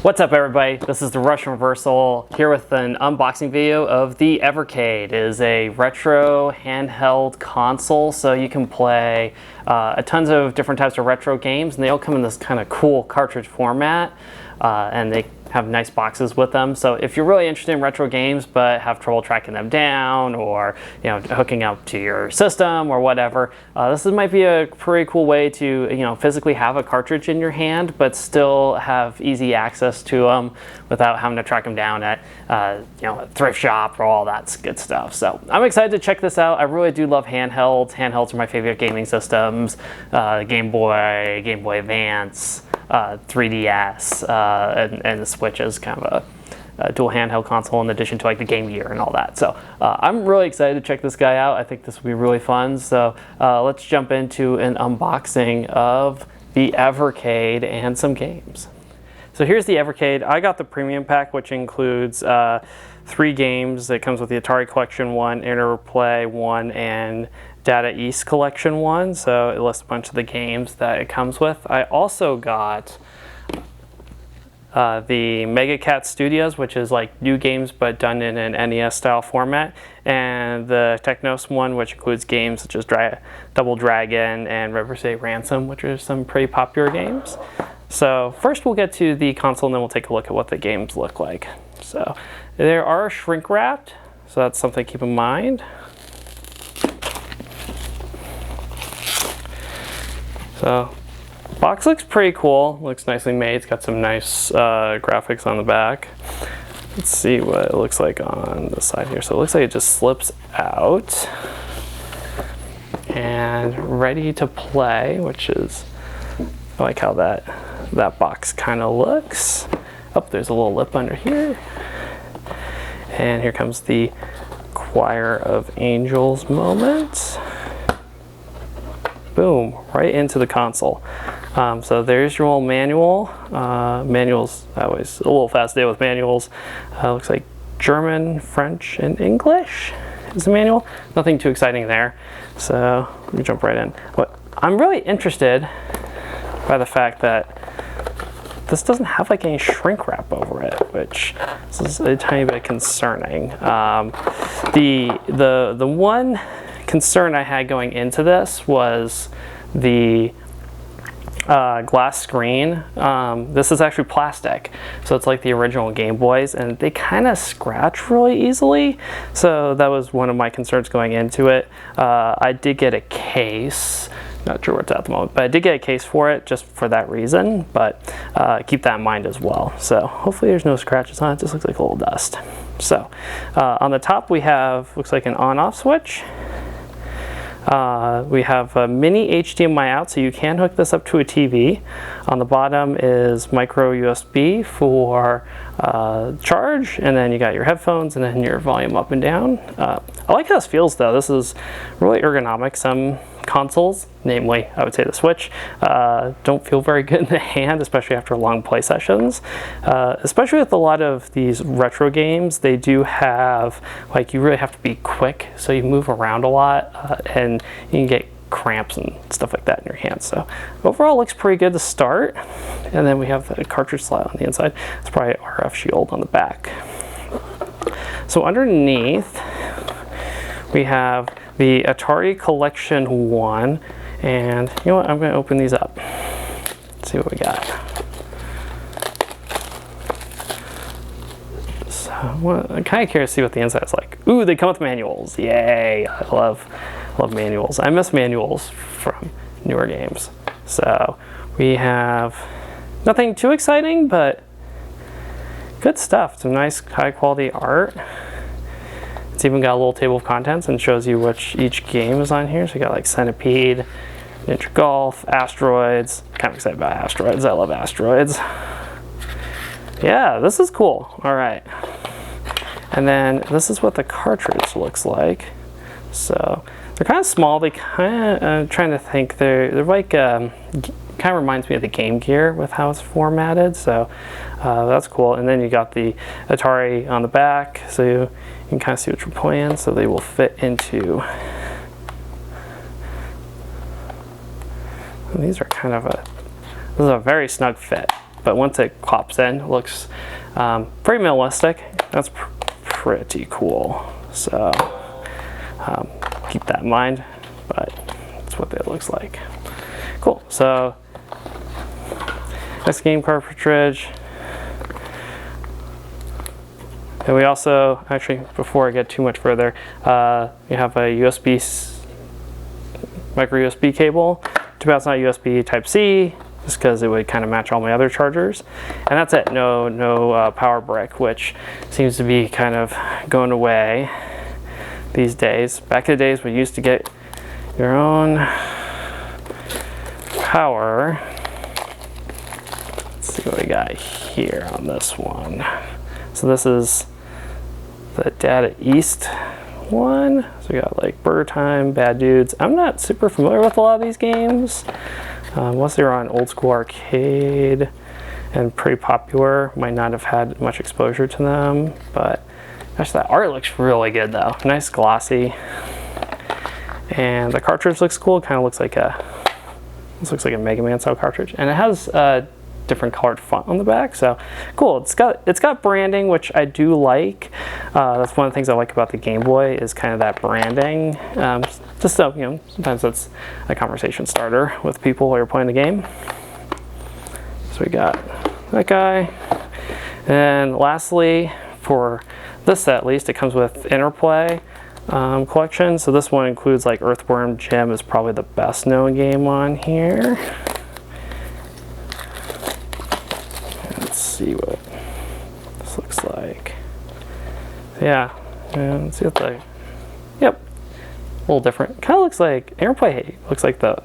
What's up everybody, this is the Russian Reversal here with an unboxing video of the Evercade. It is a retro handheld console, so you can play tons of different types of retro games, and they all come in this kind of cool cartridge format, and they have nice boxes with them. So if you're really interested in retro games but have trouble tracking them down, or hooking up to your system or whatever, this might be a pretty cool way to physically have a cartridge in your hand but still have easy access to them without having to track them down at a thrift shop or all that good stuff. So I'm excited to check this out. I really do love handhelds. Handhelds are my favorite gaming systems. Game Boy, Game Boy Advance, 3DS, and the Switch is kind of a dual handheld console in addition to like the Game Gear and all that. So I'm really excited to check this guy out. I think this will be really fun. So let's jump into an unboxing of the Evercade and some games. So here's the Evercade. I got the premium pack, which includes 3 games. It comes with the Atari Collection 1, Interplay 1, and Data East Collection 1. So it lists a bunch of the games that it comes with. I also got the Mega Cat Studios, which is like new games but done in an NES style format, and the Technos one, which includes games such as Double Dragon and River State Ransom, which are some pretty popular games. So first we'll get to the console and then we'll take a look at what the games look like. So they are shrink wrapped, so that's something to keep in mind. So box looks pretty cool, looks nicely made. It's got some nice graphics on the back. Let's see what it looks like on the side here. So it looks like it just slips out and ready to play, which is, I like how that box kind of looks. Oh, there's a little lip under here. And here comes the Choir of Angels moment. Boom, right into the console. So there's your old manual. Manuals, I always a little fascinated with manuals. Looks like German, French, and English is the manual. Nothing too exciting there. So let me jump right in. But I'm really interested by the fact that this doesn't have like any shrink wrap over it, which is a tiny bit concerning. The one concern I had going into this was the glass screen. This is actually plastic, so it's like the original Game Boys, and they kind of scratch really easily. So that was one of my concerns going into it. I did get a case. Not sure where it's at the moment, but I did get a case for it just for that reason, but keep that in mind as well. So hopefully there's no scratches on it. It just looks like a little dust. So on the top we have, looks like an on-off switch. We have a mini HDMI out, so you can hook this up to a TV. On the bottom is micro USB for charge, and then you got your headphones and then your volume up and down. I like how this feels though. This is really ergonomic. Some consoles, namely I would say the Switch, don't feel very good in the hand, especially after long play sessions. Especially with a lot of these retro games, they do have, like, you really have to be quick, so you move around a lot, and you can get cramps and stuff like that in your hands. So overall looks pretty good to start. And then we have the cartridge slot on the inside. It's probably an RF shield on the back. So underneath we have the Atari Collection 1, and you know what, I'm going to open these up. Let's see what we got. So I'm kind of curious to see what the inside is like. Ooh, they come with manuals. Yay! I love manuals. I miss manuals from newer games. So we have nothing too exciting, but good stuff. Some nice high quality art. It's even got a little table of contents and shows you which each game is on here. So you got like Centipede, Ninja Golf, Asteroids. Kind of excited about Asteroids. I love Asteroids. Yeah, this is cool. All right. And then this is what the cartridge looks like. So they're kind of small. They kind of, trying to think, they're like, kind of reminds me of the Game Gear with how it's formatted. So that's cool. And then you got the Atari on the back. So you can kind of see what you're playing. So they will fit into, these are kind of this is a very snug fit. but once it pops in, it looks pretty minimalistic. That's pretty cool. So keep that in mind, but that's what it looks like. Cool. So next game cartridge. And we also, actually, before I get too much further, you have a micro USB cable. Too bad it's not USB Type-C, just because it would kind of match all my other chargers. And that's it. No power brick, which seems to be kind of going away these days. Back in the days, we used to get your own power. Let's see what we got here on this one. So this is the Data East one. So we got like Burger Time, Bad Dudes. I'm not super familiar with a lot of these games. Unless they were on old school arcade and pretty popular. Might not have had much exposure to them, but gosh, that art looks really good though. Nice glossy. And the cartridge looks cool. It kind of looks like this looks like a Mega Man style cartridge. And it has different colored font on the back, so cool. It's got branding, which I do like. That's one of the things I like about the Game Boy, is kind of that branding. Just so you know, sometimes that's a conversation starter with people while you're playing the game. So we got that guy, and lastly, for this set at least, it comes with Interplay collection. So this one includes like Earthworm Jim, is probably the best known game on here. See what this looks like. Yeah, and let's see what the, yep, a little different. Kind of looks like Interplay, looks like the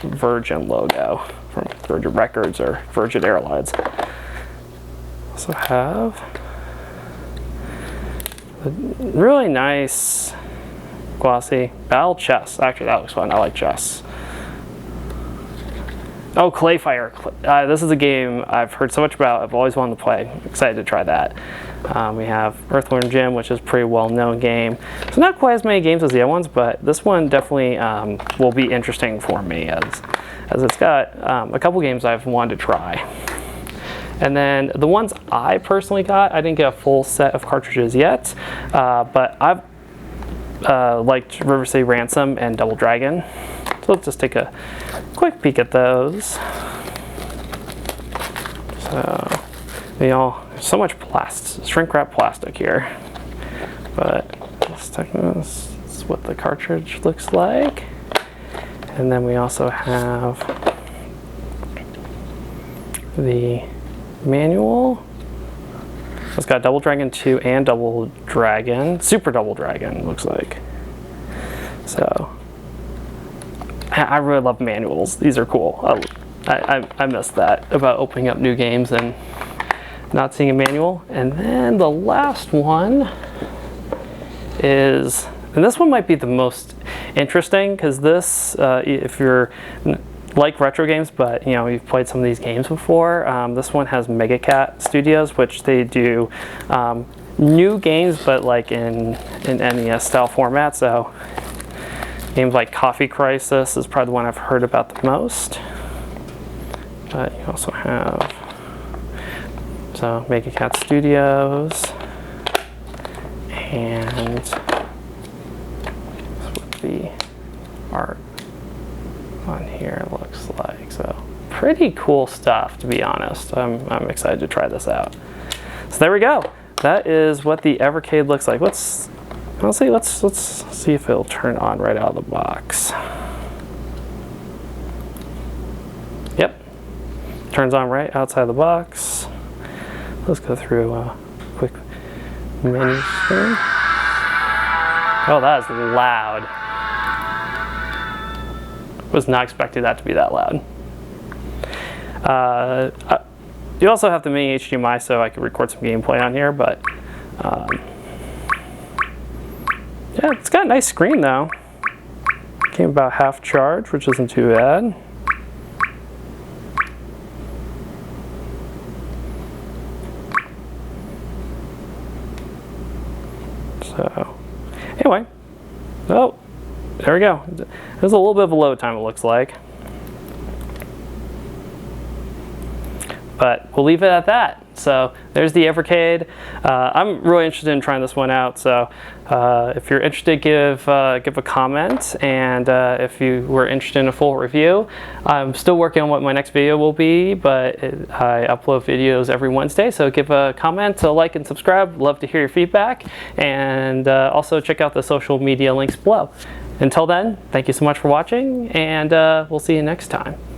Virgin logo from Virgin Records or Virgin Airlines. Also have a really nice glossy Battle Chess. Actually, that looks fun. I like chess. Oh, Clayfire. This is a game I've heard so much about. I've always wanted to play. I'm excited to try that. We have Earthworm Jim, which is a pretty well-known game. So not quite as many games as the other ones, but this one definitely will be interesting for me, as it's got a couple games I've wanted to try. And then the ones I personally got, I didn't get a full set of cartridges yet, but I've liked River City Ransom and Double Dragon. So let's just take a quick peek at those. So so much shrink wrap plastic here. But this is what the cartridge looks like. And then we also have the manual. It's got Double Dragon 2 and Double Dragon, Super Double Dragon, looks like. So I really love manuals. These are cool. I miss that about opening up new games and not seeing a manual. And then the last one is, and this one might be the most interesting, because this, if you're like retro games, but you know, you've played some of these games before, this one has Megacat Studios, which they do new games, but like in NES style format. So games like Coffee Crisis is probably the one I've heard about the most. But you also have, so Megacat Studios, and that's what the art on here looks like. So pretty cool stuff, to be honest. I'm excited to try this out. So there we go. That is what the Evercade looks like. Let's see if it'll turn on right out of the box. Yep, turns on right outside the box. Let's go through a quick menu screen. Oh, that is loud. Was not expecting that to be that loud. You also have the mini HDMI, so I could record some gameplay on here, but yeah, it's got a nice screen though. Came about half charged, which isn't too bad. So anyway, oh, there we go. There's a little bit of a load time, it looks like. But we'll leave it at that. So there's the Evercade. I'm really interested in trying this one out. So if you're interested, give a comment. And if you were interested in a full review, I'm still working on what my next video will be, but I upload videos every Wednesday. So give a comment, a like, and subscribe. Love to hear your feedback. And also check out the social media links below. Until then, thank you so much for watching, and we'll see you next time.